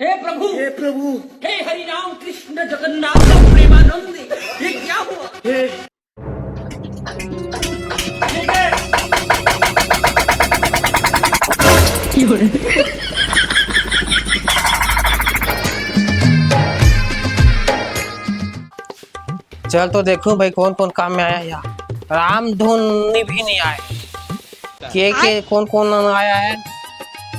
हे प्रभु, हे हरि राम कृष्ण जगन्नाथ प्रेमानंद, ये क्या हुआ? हे चल तो देखो भाई कौन कौन काम में आया यहाँ। राम धुनी भी नहीं आए। के कौन कौन आया है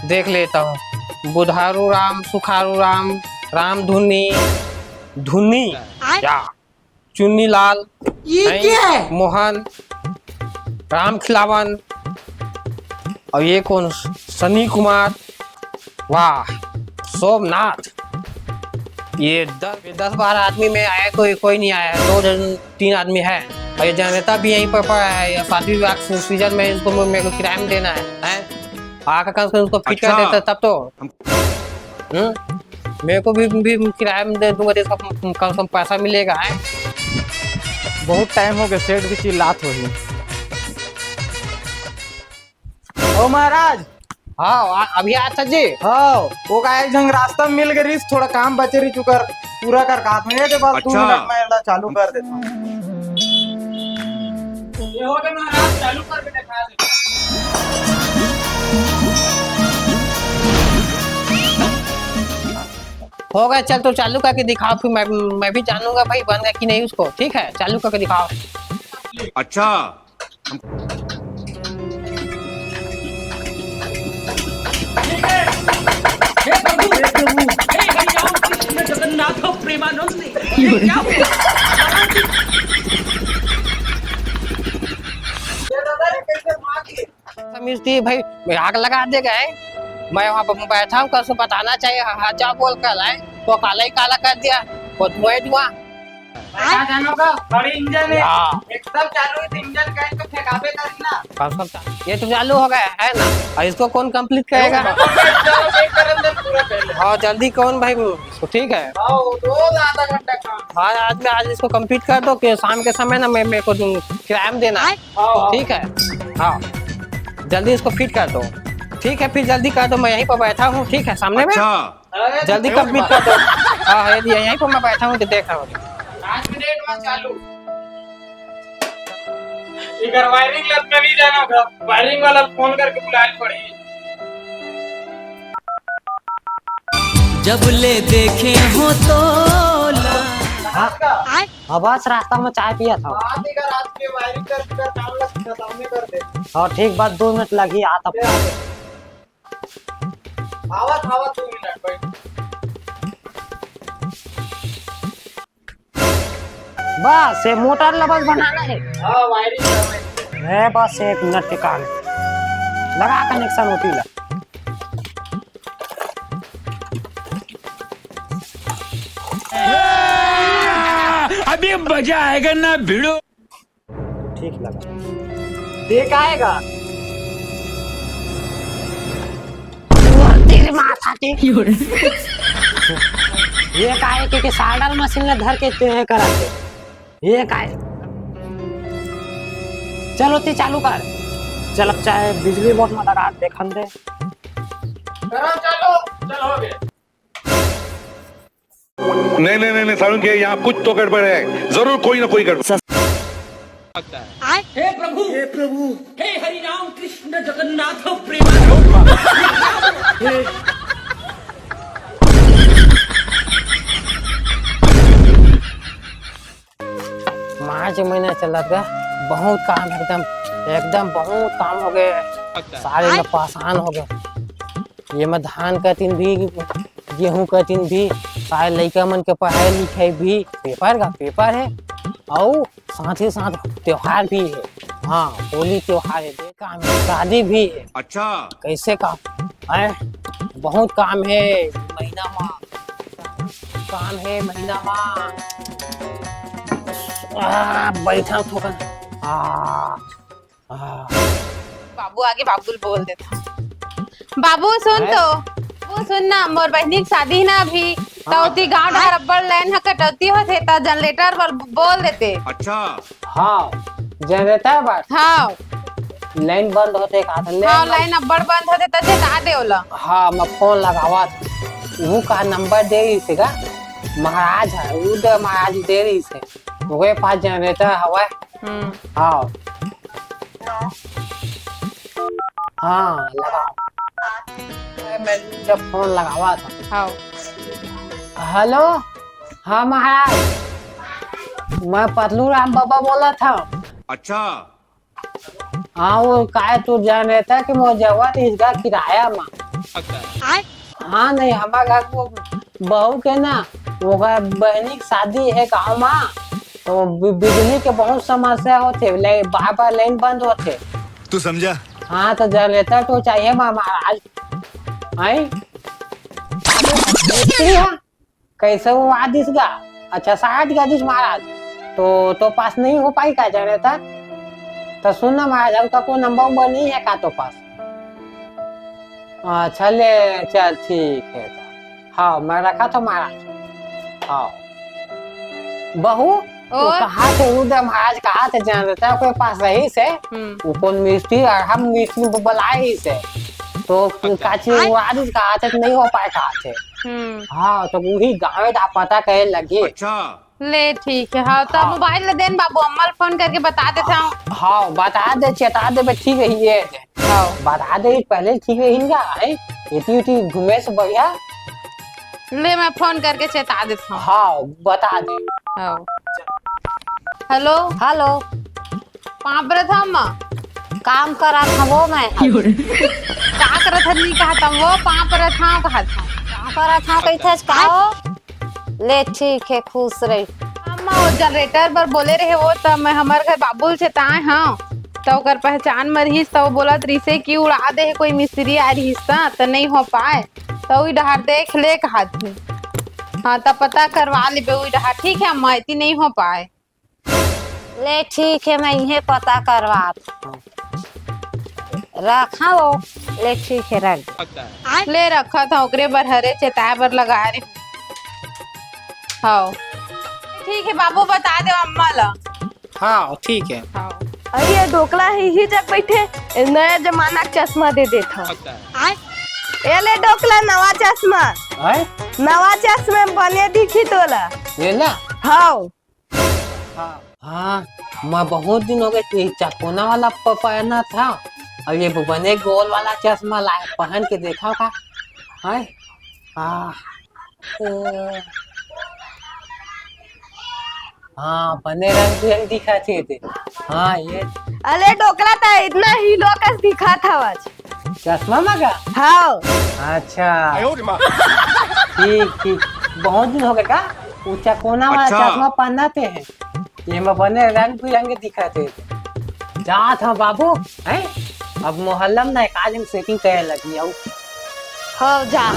देख लेता हूँ। बुधारू राम, सुखारू राम, राम धुनी, धुनी या चुन्नी लाल, ये क्या है? मोहन, राम खिलावन, और ये कौन, सनी कुमार, वाह, सोमनाथ। ये 10-12 आदमी में आया, कोई नहीं आया। 2-3 आदमी है और ये जनता भी यहीं पर पड़ा है। शादी विवाह सीजन में इनको मेरे को किराया में देना है? आकर कम से उसको फिट कर देता तब तो मेरे को भी किराया में दे दूंगा तो इसका कम से कम पैसा मिलेगा है। बहुत टाइम हो गया, सेठ की चिल्लात हो रही। ओ महाराज। हाँ अभी आता जी। हाँ वो का एक जंग रास्ता में मिल गई रिस, थोड़ा काम बचे रही चुकर पूरा कर काट में के बाद 2 मिनट में एला चालू कर देता हूँ। ये हो गया महाराज, चालू करके दिखा दे। हो गया, चल तो चालू करके दिखाओ, फिर मैं भी जानूंगा भाई बन गया कि नहीं उसको। ठीक है, चालू करके दिखाओ। अच्छा हे प्रभु, हे हरि राम कृष्ण जगन्नाथ प्रेमानंद, ये क्या हुआ? समझती भाई मैं आग लगा देगा है। मैं वहाँ पर बैठा हूँ, कसो बताना चाहिए। हाँ बोल कर लाए तो काला ही काला कर दिया। धुआं बड़ी इंजन है, हाँ। एकदम चालू है, इंजन का इसको फेंकाबे करी ना। ये तो चालू हो गया है ना, और इसको कौन कंप्लीट करेगा? हाँ जल्दी कौन भाई इसको। ठीक है, आधा घंटा काम। हाँ आज इसको कंप्लीट कर दो कि शाम के समय ना मेरे को किराया में देना है। ठीक है, हाँ जल्दी इसको फिट कर दो। ठीक है, फिर जल्दी कर दो, मैं यहीं पर बैठा हूँ। ठीक है, सामने में जल्दी कंप्लीट कर दो। हाँ यहीं पर मैं बैठा हूँ, देख रहा हूँ। 5 मिनट में चालू। इधर वायरिंग लग में नहीं जाना होगा, वायरिंग वाला फोन करके बुलानी पड़ेगी। जब ले देखे हो तो बस रास्ता में चाय पिया था। रात के वायरिंग कर काम लग सामने कर दे। हाँ ठीक बात, 2 मिनट लगी आता। आवा 2 मिनट भाई। बस ये मोटर लबल बनाना है। हाँ वायरिंग कर है, बस 1 मिनट के काम लगा कनेक्शन होती है। अभी मजा आएगा ना भिड़ो। ठीक लगा, देख आएगा तेरे माथा टेक। ये काहे के साइडल मशीन में धर के ते कराते। ये काहे, चलो ती चालू कर। चल अब चाहे बिजली बोर्ड में लगा देखन दे। चलो हो गया। नहीं सारुण के यहाँ कुछ तो गड़बड़ है, जरूर कोई ना कोई गड़बड़। हे प्रभु, हे हरि राम कृष्ण जगन्नाथ प्रेमानंद, मार्च महीना चल रहा, बहुत काम, एकदम बहुत काम हो गए। सारे में परेशान हो गए। ये में धान कटिन भी, गेहूं कटिन भी, सारे लड़का मन के पढ़ाई लिखाई भी, पेपर है और साथ ही साथ त्योहार भी है। हाँ होली त्योहार है, काम है, शादी भी है। अच्छा कैसे काम है, बहुत काम है महीना में, काम है महीना में। बैठा थोड़ा। बाबू आगे बाबुल बोल देता। बाबू सुन तो, वो सुन ना, मोर बहनी की शादी ना अभी तौती गांव ढार अब्बड़ लाइन ह कटौती होथे त जनरेटर पर बोल देते। अच्छा हाँ जनरेटर बात। हाँ लाइन बंद होते का हाँ लाइन अब्बड़ बंद होते त जगा दे ओला। हाँ मैं फोन लगावा वो का नंबर दे रही से का महाराज है उधर महाराज दे रही से वो पास जनरेटर हवा हाँ हाँ लगाओ मैं जब फोन लगावा था हाँ हेलो हाँ महाराज मैं पतलू राम बाबा बोला था अच्छा हाँ वो काय तो जान रहता कि मुझे जरूरत इसका किराया में हाँ नहीं हमारा घर को बहू के ना वो बहनी की शादी है गाँव में तो बिजली के बहुत समस्या होते बार बार लाइन बंद होते तू समझा हाँ तो जनरेटर तो चाहिए महाराज आई कैसे वो आदिश का अच्छा 60 का आदिश महाराज तो पास नहीं हो पाई का जनरेटर तो सुन ना महाराज का कोई नंबर नहीं है का तो पास अच्छा ले चल ठीक है हाँ मैं रखा था महाराज हाँ बहू तो कहा थे उधर महाराज कहा थे जनरेटर कोई पास रही से वो कौन मिस्त्री और हम मिस्त्री को बुलाए से तो काची वो आदिश कहा थे नहीं हो पाए कहा थे हाँ तो वही गाँव का पता कहे लगी अच्छा ले ठीक है हाँ तो हाँ। मोबाइल देन बाबू अम्मा फोन करके बता देता हूँ हाँ बता दे चेता दे ठीक है ये हाँ बता दे पहले ठीक है इनका है इतनी घूमे से बढ़िया ले मैं फोन करके चेता देता हूँ हाँ बता दे हाँ हेलो हेलो कहाँ पर था अम्मा काम करा था वो मैं क्या कर था नहीं कहा था वो कहाँ पर था कहा था काम करा था कैसे कहो ले ठीक है खुश रही अम्मा वो जनरेटर पर बोले रहे वो तब मैं हमारे घर बाबुल से ताए हाँ तो कर पहचान मरीज तो बोला त्रिसे की उड़ा दे कोई मिस्त्री आ रही तो नहीं हो पाए तो वही डहार देख ले कहा थी हाँ तब पता करवा ले वही डहार ठीक है अम्मा इतनी नहीं हो पाए ले ठीक है मैं इन्हें पता करवा रखा वो ले ठीक है रख ले रखा था ओकरे बर हरे चेताए बर लगा रहे हाँ ठीक है बाबू बता दे अम्मा ला हाँ ठीक है हाँ अरे ढोकला ही जग बैठे नया जमाना का चश्मा दे देता ये ले ढोकला नवा चश्मा है नवा चश्मे बने दिखी तोला ये ना हाँ हाँ मैं बहुत दिन हो गए चकोना वाला पहना था और ये बने गोल वाला चश्मा लाए पहन के देखा का है हाँ बने रंग बिरंग दिखाते थे हाँ ये अरे ढोकला था इतना ही लोकस दिखा था आज चश्मा मगा हाँ अच्छा ठीक ठीक बहुत दिन हो गए का वो चकोना वाला चश्मा पहनाते हैं ये मैं बने रंग बिरंगे दिखाते थे जा था बाबू है अब मोहल्ला में ना एक आदमी सेटिंग करे लगी हाँ जा